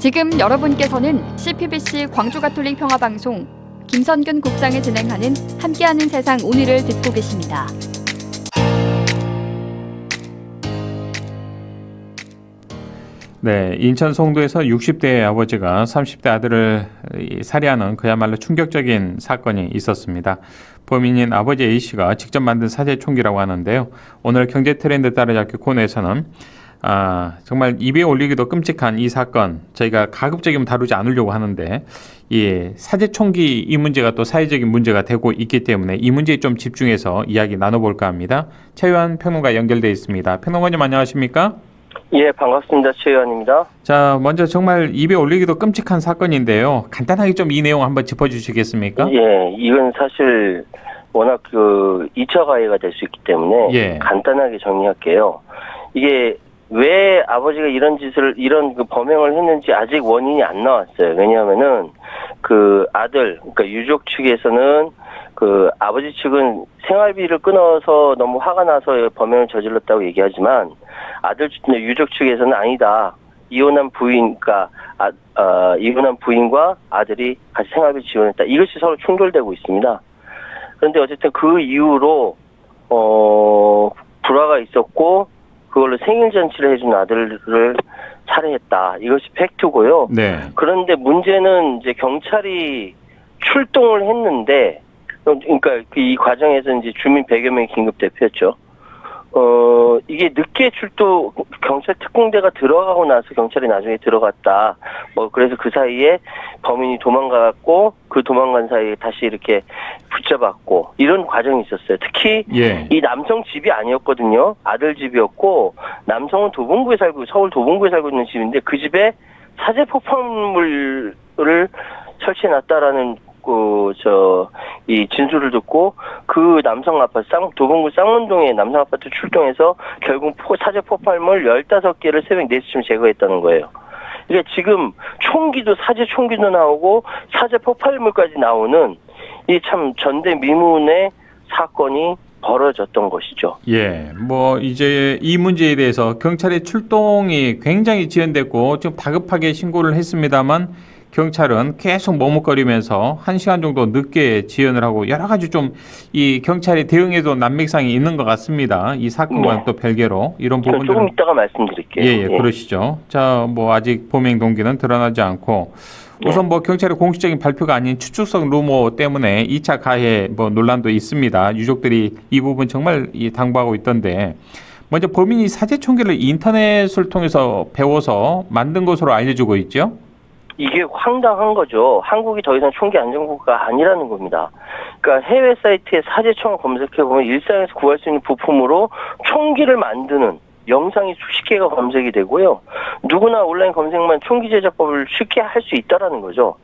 지금 여러분께서는 CPBC 광주가톨릭 평화방송 김선균 국장이 진행하는 함께하는 세상 오늘을 듣고 계십니다. 네, 인천 송도에서 60대의 아버지가 30대 아들을 살해하는 그야말로 충격적인 사건이 있었습니다. 범인인 아버지 A씨가 직접 만든 사제 총기라고 하는데요. 오늘 경제 트렌드 따라잡기 코너에서는 정말 입에 올리기도 끔찍한 이 사건 저희가 가급적이면 다루지 않으려고 하는데 이 사제 총기 이 문제가 또 사회적인 문제가 되고 있기 때문에 이 문제에 좀 집중해서 이야기 나눠볼까 합니다. 최유한 평론가 연결되어 있습니다. 평론가님 안녕하십니까? 예, 반갑습니다. 최유한입니다. 자, 먼저 정말 입에 올리기도 끔찍한 사건인데요. 간단하게 좀 이 내용 한번 짚어주시겠습니까? 예, 이건 사실 워낙 2차 가해가 될 수 있기 때문에 간단하게 정리할게요. 이게 왜 아버지가 이런 범행을 했는지 아직 원인이 안 나왔어요. 왜냐하면은 아들, 그러니까 유족 측에서는 아버지 측은 생활비를 끊어서 너무 화가 나서 범행을 저질렀다고 얘기하지만 유족 측에서는 아니다. 이혼한 부인과 아들이 같이 생활비 지원했다. 이것이 서로 충돌되고 있습니다. 그런데 어쨌든 그 이후로 불화가 있었고 그걸로 생일 잔치를 해준 아들을 살해했다. 이것이 팩트고요. 네. 그런데 문제는 이제 경찰이 출동을 했는데, 그러니까 이 과정에서 이제 주민 100여 명이 긴급 대피했죠. 이게 늦게 경찰 특공대가 들어가고 나서 경찰이 나중에 들어갔다. 그래서 그 사이에 범인이 도망가고 그 도망간 사이에 다시 이렇게 붙잡았고 이런 과정이 있었어요. 특히 이 남성 집이 아니었거든요. 아들 집이었고 남성은 서울 도봉구에 살고 있는 집인데 그 집에 사제 폭발물을 설치해놨다라는 이 진술을 듣고 그 남성 아파트 도봉구 쌍문동의 남성 아파트 출동해서 결국 사제 폭발물 15개를 새벽 4시쯤 제거했다는 거예요. 그러니까 지금 사제 총기도 나오고 사제 폭발물까지 나오는 이 참 전대미문의 사건이 벌어졌던 것이죠. 예, 이제 이 문제에 대해서 경찰의 출동이 굉장히 지연됐고 지금 다급하게 신고를 했습니다만 경찰은 계속 머뭇거리면서 1시간 정도 늦게 지연을 하고 여러 가지 좀 이 경찰의 대응에도 난맥상이 있는 것 같습니다. 이 사건과는 또 별개로 이런 부분들은 조금 이따가 말씀드릴게요. 그러시죠. 자, 아직 범행 동기는 드러나지 않고 우선 경찰의 공식적인 발표가 아닌 추측성 루머 때문에 2차 가해 논란도 있습니다. 유족들이 이 부분 정말 당부하고 있던데 먼저 범인이 사제 총기를 인터넷을 통해서 배워서 만든 것으로 알려지고 있죠. 이게 황당한 거죠. 한국이 더 이상 총기 안전국가가 아니라는 겁니다. 그러니까 해외 사이트에 사제총을 검색해보면 일상에서 구할 수 있는 부품으로 총기를 만드는 영상이 수십 개가 검색이 되고요. 누구나 온라인 검색만 총기 제작법을 쉽게 할 수 있다라는 거죠.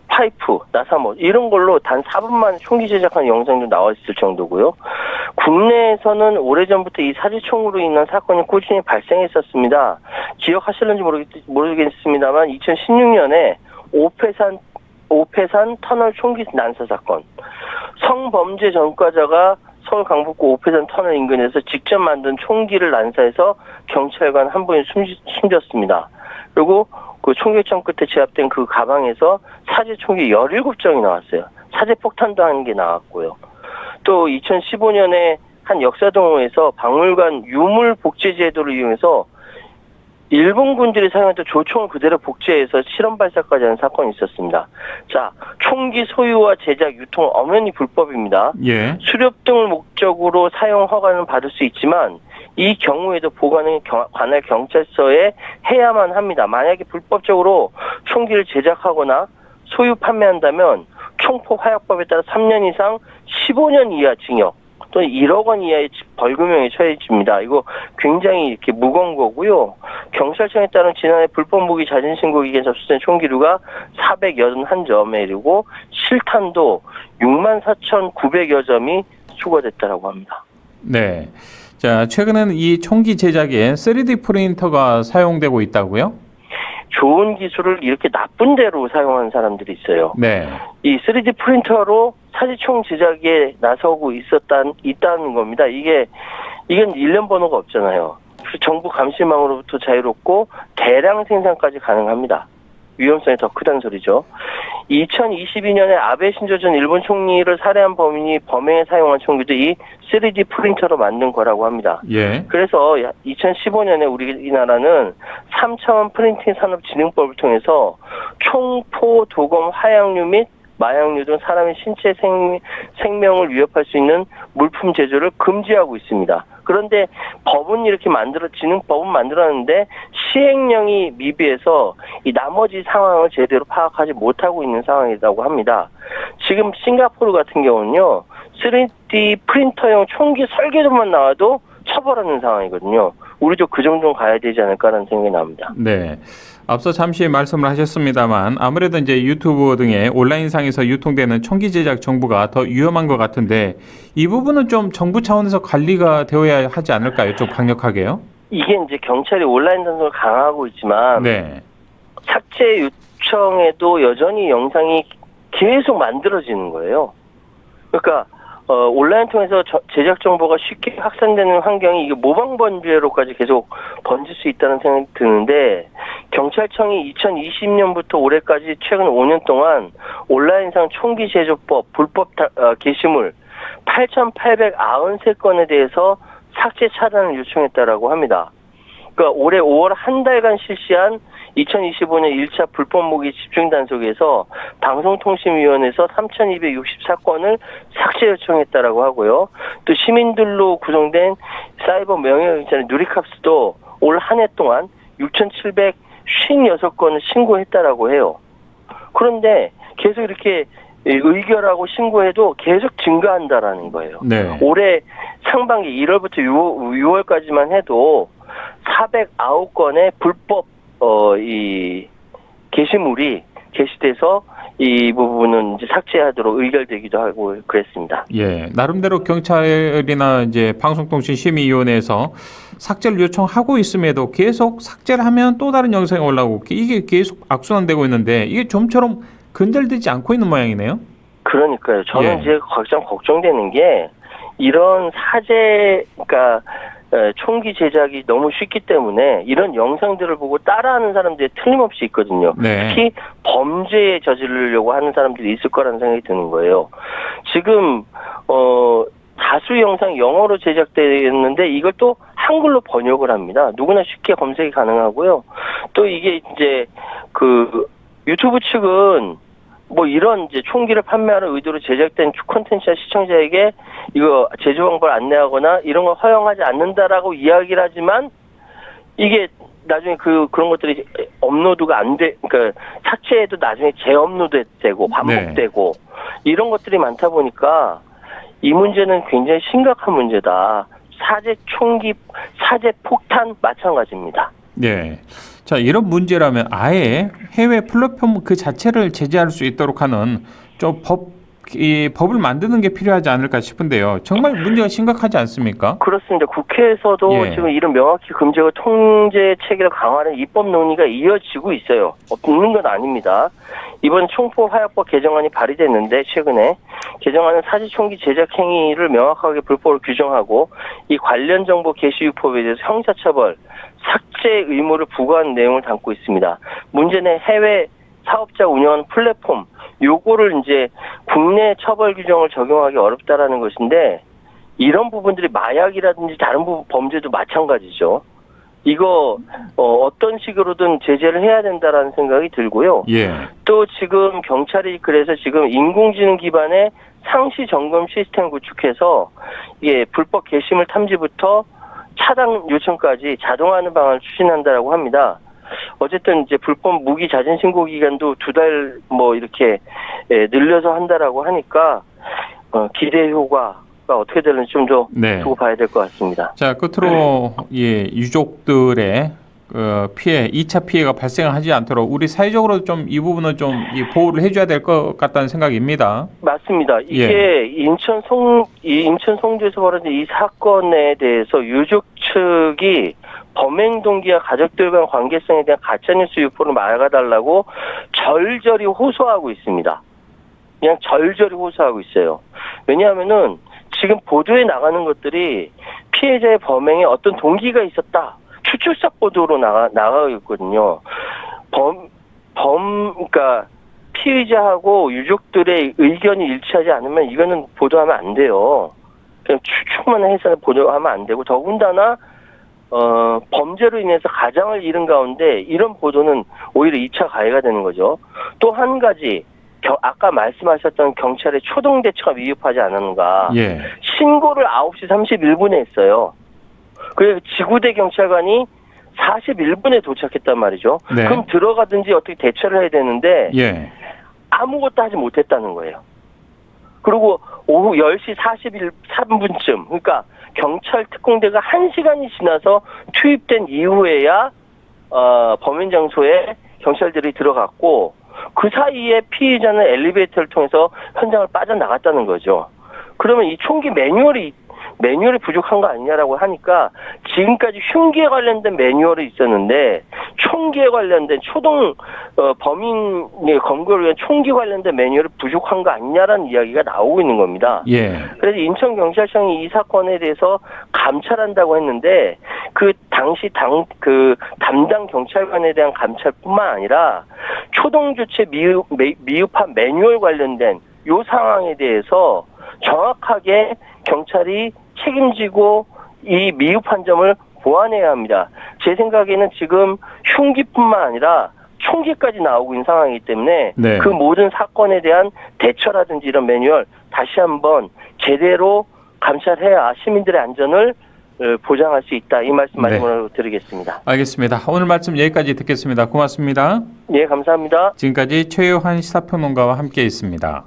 파이프, 나사못 이런 걸로 단 4분 만에 총기 제작하는 영상도 나와 있을 정도고요. 국내에서는 오래전부터 이 사제총으로 인한 사건이 꾸준히 발생했었습니다. 기억하실는지 모르겠습니다만 2016년에 오페산 터널 총기 난사 사건, 성범죄 전과자가 서울 강북구 오페산 터널 인근에서 직접 만든 총기를 난사해서 경찰관 한 분이 숨졌습니다. 그리고 그 총격전 끝에 제압된 그 가방에서 사제 총기 17정이 나왔어요. 사제 폭탄도 한 개 나왔고요. 또 2015년에 한 역사동호에서 박물관 유물 복제 제도를 이용해서 일본 군들이 사용했던 조총을 그대로 복제해서 실험 발사까지 하는 사건이 있었습니다. 자, 총기 소유와 제작, 유통은 엄연히 불법입니다. 수렵 등을 목적으로 사용 허가는 받을 수 있지만 이 경우에도 보관은 관할 경찰서에 해야만 합니다. 만약에 불법적으로 총기를 제작하거나 소유 판매한다면 총포 화약법에 따라 3년 이상 15년 이하 징역 또는 1억 원 이하의 벌금형에 처해집니다. 이거 굉장히 이렇게 무거운 거고요. 경찰청에 따른 지난해 불법 무기 자진 신고 기간 접수된 총기류가 481점에 이르고 실탄도 64,900여 점이 수거됐다라고 합니다. 네. 자, 최근에는 이 총기 제작에 3D 프린터가 사용되고 있다고요? 좋은 기술을 이렇게 나쁜 대로 사용하는 사람들이 있어요. 네. 이 3D 프린터로 사제총 제작에 나서고 있다는 겁니다. 이건 일련 번호가 없잖아요. 정부 감시망으로부터 자유롭고 대량 생산까지 가능합니다. 위험성이 더 크다는 소리죠. 2022년에 아베 신조 전 일본 총리를 살해한 범인이 범행에 사용한 총기도 이 3D 프린터로 만든 거라고 합니다. 예. 그래서 2015년에 우리나라는 3차원 프린팅 산업진흥법을 통해서 총포, 도검, 화약류 및 마약류 등 사람의 신체 생명을 위협할 수 있는 물품 제조를 금지하고 있습니다. 그런데 법은 이렇게 진흥법은 만들었는데 시행령이 미비해서 이 나머지 상황을 제대로 파악하지 못하고 있는 상황이라고 합니다. 지금 싱가포르 같은 경우는요, 3D 프린터용 총기 설계도만 나와도 처벌하는 상황이거든요. 우리도 그 정도는 가야 되지 않을까라는 생각이 납니다. 네. 앞서 잠시 말씀을 하셨습니다만 아무래도 이제 유튜브 등의 온라인상에서 유통되는 총기 제작 정보가 더 위험한 것 같은데 이 부분은 좀 정부 차원에서 관리가 되어야 하지 않을까요? 좀 강력하게요? 이게 이제 경찰이 온라인 단속을 강화하고 있지만 네. 삭제 요청에도 여전히 영상이 계속 만들어지는 거예요. 그러니까 온라인 통해서 제작 정보가 쉽게 확산되는 환경이 이게 모방 번개로까지 계속 번질 수 있다는 생각이 드는데 경찰청이 2020년부터 올해까지 최근 5년 동안 온라인상 총기 제조법 불법 게시물 8,893건에 대해서 삭제 차단을 요청했다라고 합니다. 그러니까 올해 5월 한 달간 실시한 2025년 1차 불법 무기 집중 단속에서 방송통신위원회에서 3,264건을 삭제 요청했다라고 하고요. 또 시민들로 구성된 사이버 명예경찰의 누리캅스도 올 한 해 동안 6,756건을 신고했다라고 해요. 그런데 계속 이렇게 의결하고 신고해도 계속 증가한다라는 거예요. 네. 올해 상반기 1월부터 6월까지만 해도 409건의 불법 이 게시물이 게시돼서 이 부분은 이제 삭제하도록 의결되기도 하고 그랬습니다. 예, 나름대로 경찰이나 이제 방송통신심의위원회에서 삭제를 요청하고 있음에도 계속 삭제를 하면 또 다른 영상이 올라오고 이게 계속 악순환되고 있는데 이게 좀처럼 근절되지 않고 있는 모양이네요. 그러니까요. 저는 예. 이제 가장 걱정되는 게 이런 그러니까 총기 제작이 너무 쉽기 때문에 이런 영상들을 보고 따라하는 사람들이 틀림없이 있거든요. 네. 특히 범죄에 저지르려고 하는 사람들이 있을 거라는 생각이 드는 거예요. 지금 다수 영상이 영어로 제작되었는데 이걸 또 한글로 번역을 합니다. 누구나 쉽게 검색이 가능하고요. 또 이게 이제 그 유튜브 측은 뭐 이런 이제 총기를 판매하는 의도로 제작된 콘텐츠와 시청자에게 이거 제조 방법을 안내하거나 이런 걸 허용하지 않는다라고 이야기를 하지만 이게 나중에 그런 것들이 업로드가 그러니까 삭제해도 나중에 재업로드되고 반복되고 이런 것들이 많다 보니까 이 문제는 굉장히 심각한 문제다. 사제 폭탄 마찬가지입니다. 네. 자, 이런 문제라면 아예 해외 플랫폼 그 자체를 제재할 수 있도록 하는 좀 법을 만드는 게 필요하지 않을까 싶은데요. 정말 문제가 심각하지 않습니까? 그렇습니다. 국회에서도 지금 이런 명확히 금지와 통제 체계를 강화하는 입법 논의가 이어지고 있어요. 없는 건 아닙니다. 이번 총포 화약법 개정안이 발의됐는데 최근에 개정안은 사지총기 제작 행위를 명확하게 불법으로 규정하고 이 관련 정보 게시 유포에 대해서 형사처벌, 삭제 의무를 부과하는 내용을 담고 있습니다. 문제는 해외 사업자 운영하는 플랫폼 요거를 이제 국내 처벌 규정을 적용하기 어렵다라는 것인데 이런 부분들이 마약이라든지 다른 범죄도 마찬가지죠. 이거 어떤 식으로든 제재를 해야 된다라는 생각이 들고요. 예. 또 지금 경찰이 그래서 지금 인공지능 기반의 상시 점검 시스템 구축해서 이게 불법 게시물 탐지부터 차단 요청까지 자동화하는 방안을 추진한다라고 합니다. 어쨌든 이제 불법 무기 자진 신고 기간도 2달 뭐 이렇게 늘려서 한다라고 하니까 기대 효과가 어떻게 되는지 좀 더 두고 봐야 될 것 같습니다. 자, 끝으로 유족들의 피해, 2차 피해가 발생하지 않도록 우리 사회적으로 좀 이 부분은 좀 보호를 해줘야 될 것 같다는 생각입니다. 맞습니다. 이게 인천 송도에서 벌어진 이 사건에 대해서 유족 측이 범행 동기와 가족들 간 관계성에 대한 가짜뉴스 유포를 막아달라고 절절히 호소하고 있습니다. 그냥 절절히 호소하고 있어요. 왜냐하면은 지금 보도에 나가는 것들이 피해자의 범행에 어떤 동기가 있었다. 추출적 보도로 나가고 있거든요. 그러니까 피의자하고 유족들의 의견이 일치하지 않으면 이거는 보도하면 안 돼요. 그냥 추측만 해서 보도하면 안 되고, 더군다나 범죄로 인해서 가장을 잃은 가운데 이런 보도는 오히려 2차 가해가 되는 거죠. 또 한 가지, 아까 말씀하셨던 경찰의 초동 대처가 미흡하지 않았는가. 예. 신고를 9시 31분에 했어요. 그래서 지구대 경찰관이 41분에 도착했단 말이죠. 네. 그럼 들어가든지 어떻게 대처를 해야 되는데 예. 아무것도 하지 못했다는 거예요. 그리고 오후 10시 43분쯤, 그러니까 경찰 특공대가 1시간이 지나서 투입된 이후에야 범행 장소에 경찰들이 들어갔고, 그 사이에 피의자는 엘리베이터를 통해서 현장을 빠져나갔다는 거죠. 그러면 이 총기 매뉴얼이 부족한 거 아니냐라고 하니까, 지금까지 흉기에 관련된 매뉴얼이 있었는데 총기에 관련된 범인의 검거를 위한 총기 관련된 매뉴얼이 부족한 거 아니냐라는 이야기가 나오고 있는 겁니다. 예. 그래서 인천경찰청이 이 사건에 대해서 감찰한다고 했는데, 그 당시 담당 경찰관에 대한 감찰뿐만 아니라 초동조치 미흡한 매뉴얼 관련된 요 상황에 대해서 정확하게 경찰이 책임지고 이 미흡한 점을 보완해야 합니다. 제 생각에는 지금 흉기뿐만 아니라 총기까지 나오고 있는 상황이기 때문에 네. 그 모든 사건에 대한 대처라든지 이런 매뉴얼 다시 한번 제대로 감찰해야 시민들의 안전을 보장할 수 있다. 이 말씀 마지막으로 드리겠습니다. 알겠습니다. 오늘 말씀 여기까지 듣겠습니다. 고맙습니다. 예, 감사합니다. 지금까지 최요한 시사평론가와 함께 했습니다.